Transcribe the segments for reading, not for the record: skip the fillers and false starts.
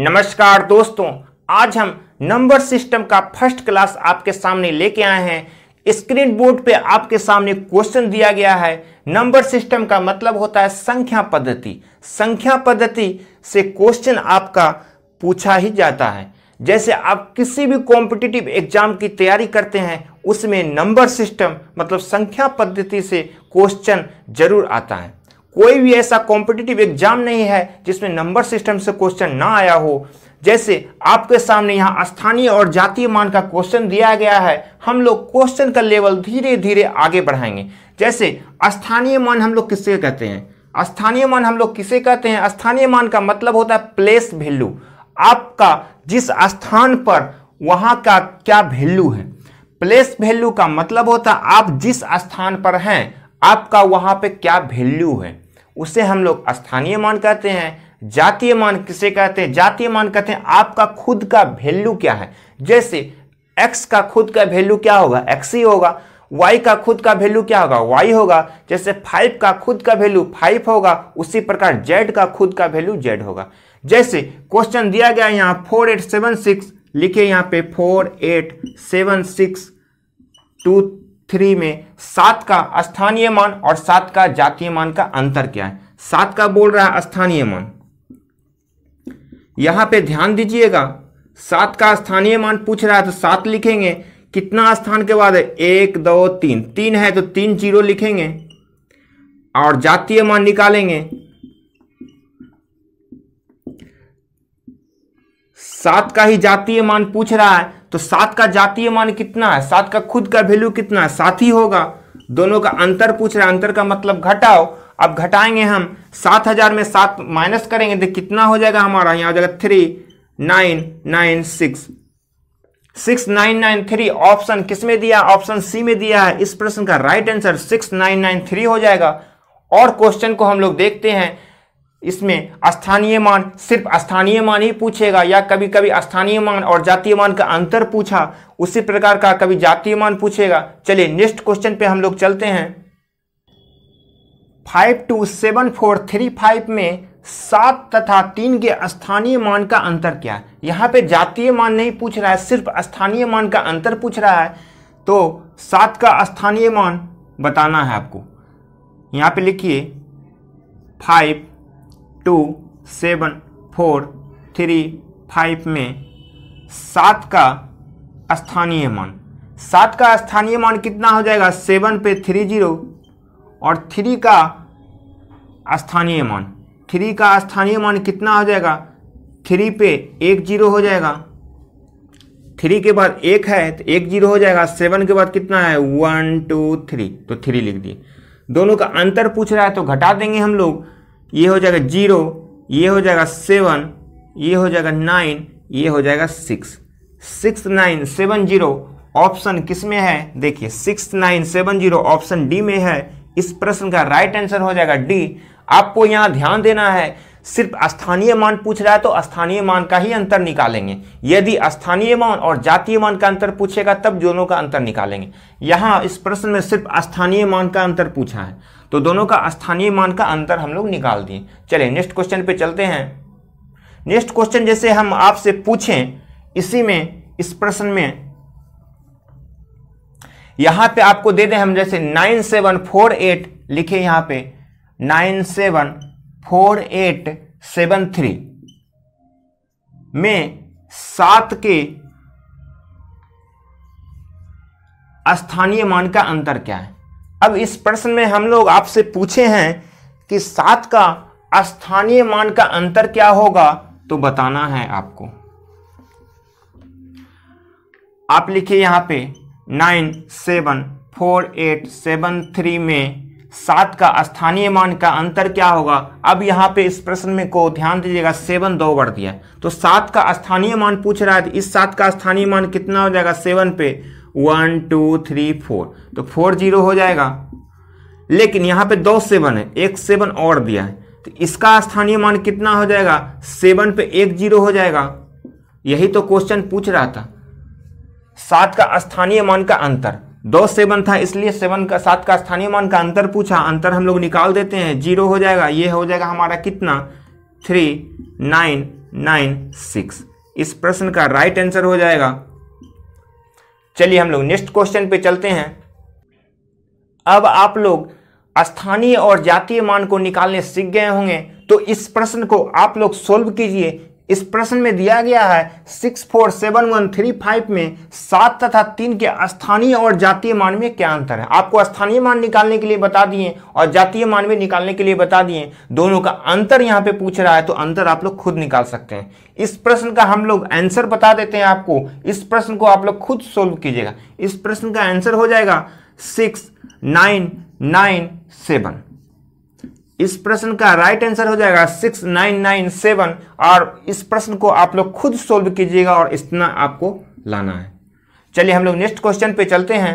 नमस्कार दोस्तों, आज हम नंबर सिस्टम का फर्स्ट क्लास आपके सामने लेके आए हैं। स्क्रीन बोर्ड पे आपके सामने क्वेश्चन दिया गया है। नंबर सिस्टम का मतलब होता है संख्या पद्धति। संख्या पद्धति से क्वेश्चन आपका पूछा ही जाता है। जैसे आप किसी भी कॉम्पिटिटिव एग्जाम की तैयारी करते हैं, उसमें नंबर सिस्टम मतलब संख्या पद्धति से क्वेश्चन जरूर आता है। कोई भी ऐसा कॉम्पिटिटिव एग्जाम नहीं है जिसमें नंबर सिस्टम से क्वेश्चन ना आया हो। जैसे आपके सामने यहाँ स्थानीय और जातीय मान का क्वेश्चन दिया गया है। हम लोग क्वेश्चन का लेवल धीरे धीरे आगे बढ़ाएंगे। जैसे स्थानीय मान हम लोग किससे कहते हैं? स्थानीय मान हम लोग किसे कहते हैं? स्थानीय मान का मतलब होता है प्लेस वैल्यू। आपका जिस स्थान पर वहां का क्या वैल्यू है। प्लेस वैल्यू का मतलब होता है आप जिस स्थान पर हैं आपका वहां पे क्या वैल्यू है, उसे हम लोग स्थानीय मान कहते हैं। जातीय मान किसे कहते हैं? जातीय मान कहते हैं आपका खुद का वैल्यू क्या है। जैसे x का खुद का वैल्यू क्या होगा? x ही होगा। y का खुद का वैल्यू क्या होगा? y होगा। जैसे 5 का खुद का वैल्यू 5 होगा, उसी प्रकार z का खुद का वैल्यू z होगा। जैसे क्वेश्चन दिया गया यहाँ 4876, लिखे यहाँ पे 487623 में 7 का स्थानीय मान और 7 का जातीय मान का अंतर क्या है? 7 का बोल रहा है स्थानीय मान। यहां पे ध्यान दीजिएगा, 7 का स्थानीय मान पूछ रहा है तो 7 लिखेंगे। कितना स्थान के बाद है? 1 2 3, 3 है तो 3 जीरो लिखेंगे और जातीय मान निकालेंगे। 7 का ही जातीय मान पूछ रहा है तो 7 का जातीय मान कितना है? 7 का खुद का वैल्यू कितना है? 7 ही होगा। दोनों का अंतर पूछ रहा है, अंतर का मतलब घटाओ। अब घटाएंगे हम 7000 में 7 माइनस करेंगे तो कितना हो जाएगा हमारा? यहाँ हो जाएगा 3996, 6993। ऑप्शन किस में दिया? ऑप्शन सी में दिया है। इस प्रश्न का राइट आंसर 6993 हो जाएगा। और क्वेश्चन को हम लोग देखते हैं। इसमें स्थानीय मान सिर्फ स्थानीय मान ही पूछेगा या कभी कभी स्थानीय मान और जातीय मान का अंतर पूछा, उसी प्रकार का कभी जातीय मान पूछेगा। चलिए नेक्स्ट क्वेश्चन पे हम लोग चलते हैं। 527435 में 7 तथा 3 के स्थानीय मान का अंतर क्या है? यहाँ पे जातीय मान नहीं पूछ रहा है, सिर्फ स्थानीय मान का अंतर पूछ रहा है। तो 7 का स्थानीय मान बताना है आपको। यहाँ पे लिखिए 527435 में 7 का स्थानीय मान। 7 का स्थानीय मान कितना हो जाएगा? 7 पे 30 और 3 का स्थानीय मान। 3 का स्थानीय मान कितना हो जाएगा? 3 पे 1 0 हो जाएगा। 3 के बाद 1 है तो 1 0 हो जाएगा। 7 के बाद कितना है? 1 2 3, तो 3 लिख दिए। दोनों का अंतर पूछ रहा है तो घटा देंगे हम लोग। ये हो जाएगा 0, ये हो जाएगा 7, ये हो जाएगा 9, ये हो जाएगा 6। 6970 ऑप्शन किस में है? देखिए 6970 ऑप्शन डी में है। इस प्रश्न का राइट आंसर हो जाएगा डी। आपको यहां ध्यान देना है, सिर्फ स्थानीय मान पूछ रहा है तो स्थानीय मान का ही अंतर निकालेंगे। यदि स्थानीय मान और जातीय मान का अंतर पूछेगा तब दोनों का अंतर निकालेंगे। यहां इस प्रश्न में सिर्फ स्थानीय मान का अंतर पूछा है तो दोनों का स्थानीय मान का अंतर हम लोग निकाल दिए। चलिए नेक्स्ट क्वेश्चन पे चलते हैं। नेक्स्ट क्वेश्चन जैसे हम आपसे पूछें, इसी में इस प्रश्न में यहां पे आपको दे दें हम, जैसे 9748 लिखे यहां पे 974873 में 7 के स्थानीय मान का अंतर क्या है? अब इस प्रश्न में हम लोग आपसे पूछे हैं कि 7 का स्थानीय मान का अंतर क्या होगा, तो बताना है आपको। आप लिखिए यहां पे 974873 में 7 का स्थानीय मान का अंतर क्या होगा। अब यहाँ पे इस प्रश्न में को ध्यान दीजिएगा, 7 2 बार दिया है तो 7 का स्थानीय मान पूछ रहा है। तो इस 7 का स्थानीय मान कितना हो जाएगा? 7 पे 1 2 3 4, तो 4 0 हो जाएगा। लेकिन यहाँ पे 2 7 है, एक 7 और दिया है तो इसका स्थानीय मान कितना हो जाएगा? 7 पे 1 0 हो जाएगा। यही तो क्वेश्चन पूछ रहा था, 7 का स्थानीय मान का अंतर। 2 7 था इसलिए 7 का स्थानीय मान का अंतर पूछा। अंतर हम लोग निकाल देते हैं, 0 हो जाएगा। ये हो जाएगा हमारा कितना? 3 9 696। इस प्रश्न का राइट आंसर हो जाएगा। चलिए हम लोग नेक्स्ट क्वेश्चन पे चलते हैं। अब आप लोग स्थानीय और जातीय मान को निकालने सीख गए होंगे, तो इस प्रश्न को आप लोग सोल्व कीजिए। इस प्रश्न में दिया गया है 647135 में 7 तथा 3 के स्थानीय और जातीय मान में क्या अंतर है। आपको स्थानीय मान निकालने के लिए बता दिए और जातीय मान में निकालने के लिए बता दिए, दोनों का अंतर यहाँ पे पूछ रहा है, तो अंतर आप लोग खुद निकाल सकते हैं। इस प्रश्न का हम लोग आंसर बता देते हैं आपको, इस प्रश्न को आप लोग खुद सोल्व कीजिएगा। इस प्रश्न का आंसर हो जाएगा 6997। इस प्रश्न का राइट आंसर हो जाएगा 6997 और इस प्रश्न को आप लोग खुद सोल्व कीजिएगा और इतना आपको लाना है। चलिए हम लोग नेक्स्ट क्वेश्चन पे चलते हैं।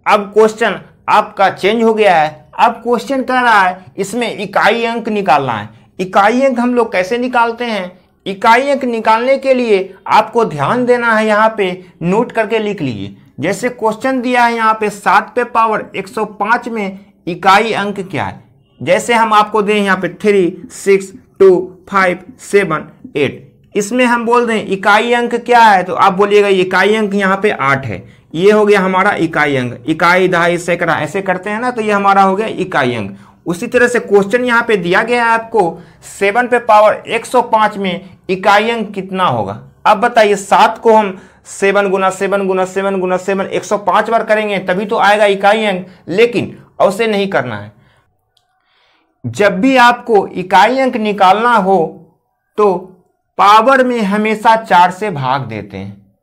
अब क्वेश्चन आपका चेंज हो गया है। अब क्वेश्चन कह रहा है इसमें इकाई अंक निकालना है। इकाई अंक हम लोग कैसे निकालते हैं? इकाई अंक निकालने के लिए आपको ध्यान देना है, यहाँ पे नोट करके लिख लीजिए। जैसे क्वेश्चन दिया है यहाँ पे 7 पे पावर 105 में इकाई अंक क्या है। जैसे हम आपको दें यहाँ पे 3, 6, 2, 5, 7, 8, इसमें हम बोल दें इकाई अंक क्या है, तो आप बोलिएगा इकाई अंक यहाँ पे 8 है। ये हो गया हमारा इकाई अंक। इकाई, दहाई, सैकड़ा ऐसे करते हैं ना, तो ये हमारा हो गया इकाई अंक। उसी तरह से क्वेश्चन यहाँ पे दिया गया है आपको 7 पे पावर 105 में इकाई अंक कितना होगा। अब बताइए 7 को हम 7 गुना 7 गुना 7 गुना 7 105 बार करेंगे तभी तो आएगा इकाई अंक, लेकिन उसे नहीं करना है। जब भी आपको इकाई अंक निकालना हो तो पावर में हमेशा 4 से भाग देते हैं।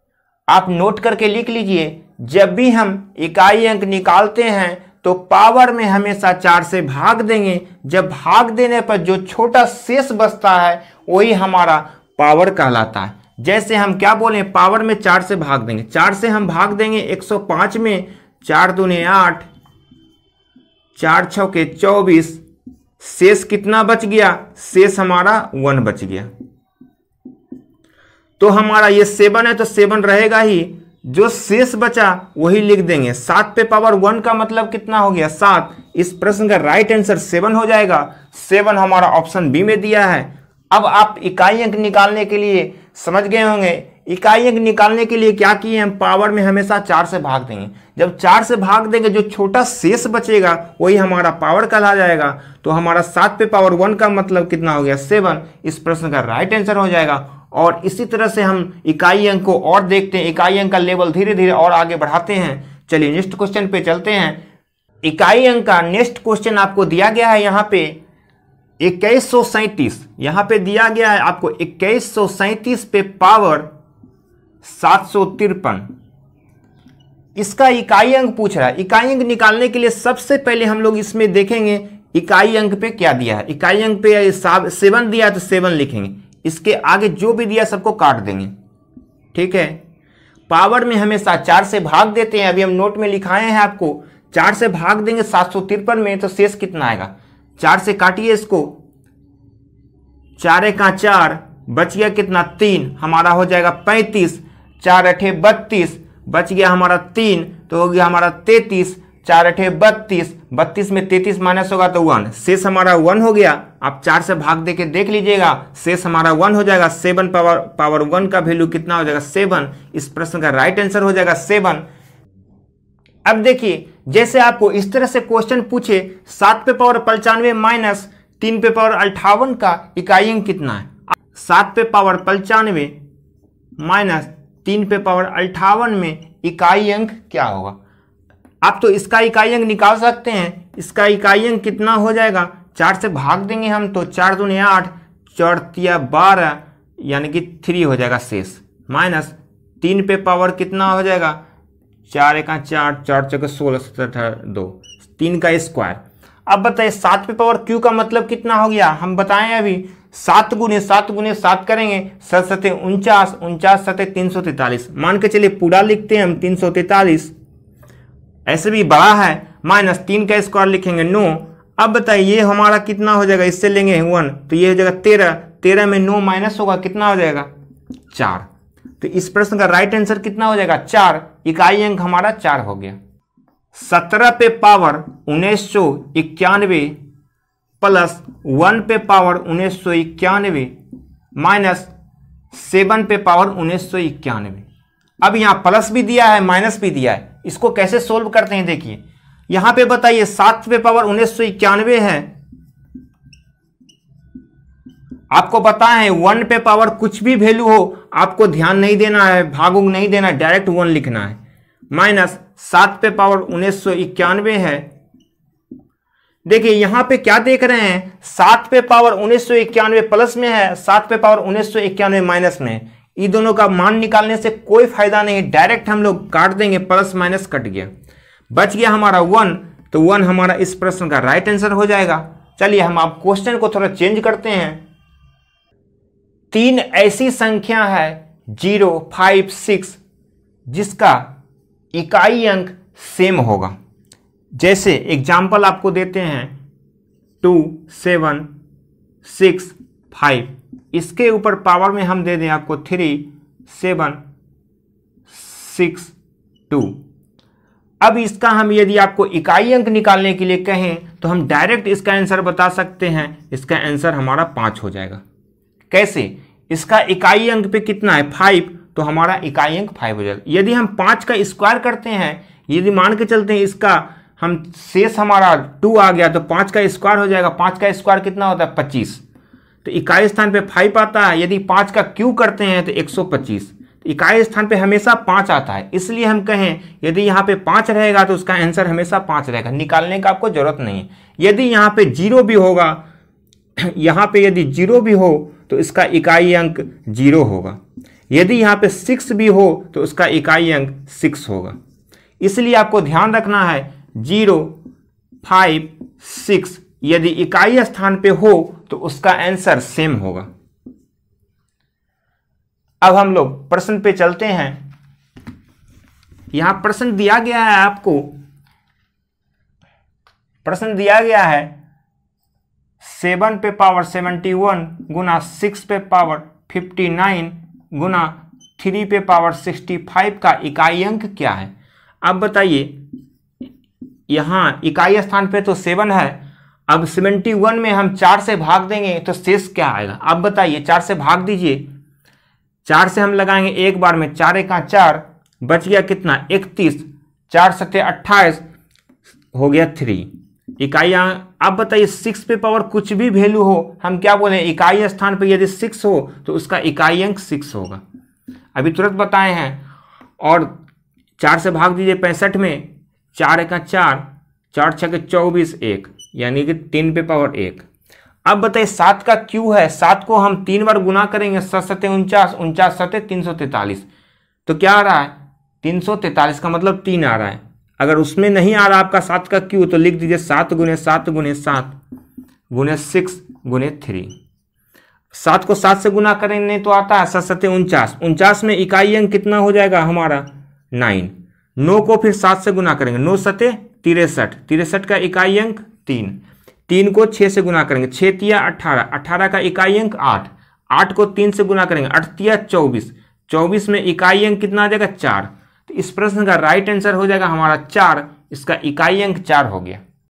आप नोट करके लिख लीजिए, जब भी हम इकाई अंक निकालते हैं तो पावर में हमेशा 4 से भाग देंगे। जब भाग देने पर जो छोटा शेष बचता है वही हमारा पावर कहलाता है। जैसे हम क्या बोले, पावर में 4 से भाग देंगे। 4 से हम भाग देंगे 105 में, 4 दूने 8, 4 छौके 24, शेष कितना बच गया? शेष हमारा 1 बच गया। तो हमारा ये 7 है तो 7 रहेगा ही, जो शेष बचा वही लिख देंगे। 7 पे पावर 1 का मतलब कितना हो गया? 7। इस प्रश्न का राइट आंसर 7 हो जाएगा। 7 हमारा ऑप्शन बी में दिया है। अब आप इकाई अंक निकालने के लिए समझ गए होंगे। इकाई अंक निकालने के लिए क्या किए हम? पावर में हमेशा 4 से भाग देंगे। जब 4 से भाग देंगे जो छोटा शेष बचेगा वही हमारा पावर कहला जाएगा। तो हमारा 7 पे पावर 1 का मतलब कितना हो गया? 7। इस प्रश्न का राइट आंसर हो जाएगा। और इसी तरह से हम इकाई अंक को और देखते हैं। इकाई अंक का लेवल धीरे धीरे और आगे बढ़ाते हैं। चलिए नेक्स्ट क्वेश्चन पे चलते हैं। इकाई अंक का नेक्स्ट क्वेश्चन आपको दिया गया है यहाँ पे 2137। यहाँ पे दिया गया है आपको 2137 पे पावर 753। इसका इकाई अंक पूछ रहा है। इकाई अंक निकालने के लिए सबसे पहले हम लोग इसमें देखेंगे इकाई अंक पे क्या दिया है। इकाई अंक पे 7 दिया तो 7 लिखेंगे। इसके आगे जो भी दिया सबको काट देंगे, ठीक है। पावर में हमेशा 4 से भाग देते हैं। अभी हम नोट में लिखाए हैं आपको। 4 से भाग देंगे 753 में, तो शेष कितना आएगा? 4 से काटिए इसको, 4 का 4, बच गया कितना? 3, हमारा हो जाएगा 35। 4 8 32, बच गया हमारा 3, तो हो गया हमारा 33। 4 8 32, 32 में 33 माइनस होगा तो 1, शेष हमारा 1 हो गया। आप 4 से भाग दे के देख लीजिएगा, शेष हमारा 1 हो जाएगा। 7 पावर 1 का वैल्यू कितना हो जाएगा? 7। इस प्रश्न का राइट आंसर हो जाएगा 7। अब देखिए, जैसे आपको इस तरह से क्वेश्चन पूछे 7 पे पावर 95 माइनस 3 पे पावर 58 का इकाई अंक कितना है? 7 पे पावर 95 माइनस 3 पे पावर 58 में इकाई अंक क्या होगा? आप तो इसका इकाई अंक निकाल सकते हैं। इसका इकाई अंक कितना हो जाएगा? 4 से भाग देंगे हम तो 4 दूने 8, 4 तिया 12, यानी कि 3 हो जाएगा शेष, माइनस 3 पे पावर कितना हो जाएगा? 4 1 4, 4 चौके 16, 17 2, 3 का स्क्वायर। अब बताइए 7 पे पावर क्यू का मतलब कितना हो गया? हम बताएं अभी 7 गुने 7 करेंगे 7 7 49, 49 7 343। मान के चलिए पूरा लिखते हैं हम 343, ऐसे भी बड़ा है, माइनस 3 का स्क्वायर लिखेंगे 9। अब बताइए ये हमारा कितना हो जाएगा? इससे लेंगे 1 तो ये हो जाएगा 13। 13 में 9 माइनस होगा, कितना हो जाएगा? 4। तो इस प्रश्न का राइट आंसर कितना हो जाएगा? 4। इकाई अंक हमारा 4 हो गया। 17 पे पावर 1991 प्लस 1 पे पावर 1991 माइनस 7 पे पावर 1991। अब यहां प्लस भी दिया है माइनस भी दिया है, इसको कैसे सोल्व करते हैं देखिए। यहां पे बताइए 7 पे पावर 1991 है, आपको पता है 1 पे पावर कुछ भी वैल्यू हो आपको ध्यान नहीं देना है, भागुंग नहीं देना, डायरेक्ट 1 लिखना है। माइनस 7 पे पावर 1991 है। देखिए यहां पे क्या देख रहे हैं, 7 पे पावर 1991 प्लस में है, 7 पे पावर 1991 माइनस में है। इन दोनों का मान निकालने से कोई फायदा नहीं, डायरेक्ट हम लोग काट देंगे, प्लस माइनस कट गया, बच गया हमारा 1। तो 1 हमारा इस प्रश्न का राइट आंसर हो जाएगा। चलिए हम आप क्वेश्चन को थोड़ा चेंज करते हैं। 3 ऐसी संख्या है 0, 5, 6 जिसका इकाई अंक सेम होगा। जैसे एग्जाम्पल आपको देते हैं 2, 7, 6, 5, इसके ऊपर पावर में हम दे दें आपको 3, 7, 6, 2। अब इसका हम यदि आपको इकाई अंक निकालने के लिए कहें तो हम डायरेक्ट इसका आंसर बता सकते हैं, इसका आंसर हमारा 5 हो जाएगा। कैसे? इसका इकाई अंक पे कितना है 5, तो हमारा इकाई अंक 5 हो जाएगा। यदि हम 5 का स्क्वायर करते हैं, यदि मान के चलते हैं इसका हम शेष हमारा 2 आ गया तो 5 का स्क्वायर हो जाएगा। 5 का स्क्वायर कितना होता है 25, तो इकाई स्थान पे 5 आता है। यदि 5 का क्यूब करते हैं तो 125, तो इकाई स्थान पे हमेशा 5 आता है। इसलिए हम कहें यदि यहाँ पे 5 रहेगा तो उसका आंसर हमेशा 5 रहेगा, निकालने का आपको जरूरत नहीं है। यदि यहाँ पे 0 भी होगा, यहाँ पे यदि 0 भी हो तो इसका इकाई अंक 0 होगा। यदि यहाँ पे 6 भी हो तो उसका इकाई अंक 6 होगा। इसलिए आपको ध्यान रखना है 0, 5, 6 यदि इकाई स्थान पे हो तो उसका आंसर सेम होगा। अब हम लोग प्रश्न पे चलते हैं। यहां प्रश्न दिया गया है आपको, प्रश्न दिया गया है 7 पे पावर 71 गुना 6 पे पावर 59 गुना 3 पे पावर 65 का इकाई अंक क्या है। अब बताइए, यहां इकाई स्थान पे तो 7 है, अब 71 में हम 4 से भाग देंगे तो शेष क्या आएगा। अब बताइए 4 से भाग दीजिए, 4 से हम लगाएंगे एक बार में, 4 एका 4, बच गया कितना 31, 4 सत्ते 28 हो गया 3 इकाई। अब बताइए 6 पे पावर कुछ भी वैल्यू हो, हम क्या बोले इकाई स्थान पे यदि 6 हो तो उसका इकाई अंक 6 होगा, अभी तुरंत बताए हैं। और 4 से भाग दीजिए 65 में, 4 एका 4, 4 छके 24 1, यानी कि 3 पे पावर 1। अब बताइए 7 का क्यू है, 7 को हम 3 बार गुना करेंगे, 7 सत्ते 49, 49 सत्ते 343, तो क्या आ रहा है 343 का मतलब 3 आ रहा है। अगर उसमें नहीं आ रहा आपका 7 का क्यू तो लिख दीजिए 7 गुने 7 गुने 7 गुने 6 गुने 3। 7 को 7 से गुना करेंगे तो आता है 7 सत्ते 49, 49 में इकाई अंक कितना हो जाएगा हमारा 9। 9 को फिर 7 से गुना करेंगे, 9 सत्ते 63, 63 का इकाई अंक 3। 3 को 6 से गुना करेंगे, 6 तिया 18, 18 का इकाई अंक 8। 8 को 3 से गुना करेंगे, 8 तिया 24, 24 में इकाई अंक कितना आ जाएगा 4। तो इस प्रश्न का राइट आंसर हो जाएगा हमारा 4, इसका इकाई अंक 4 हो गया।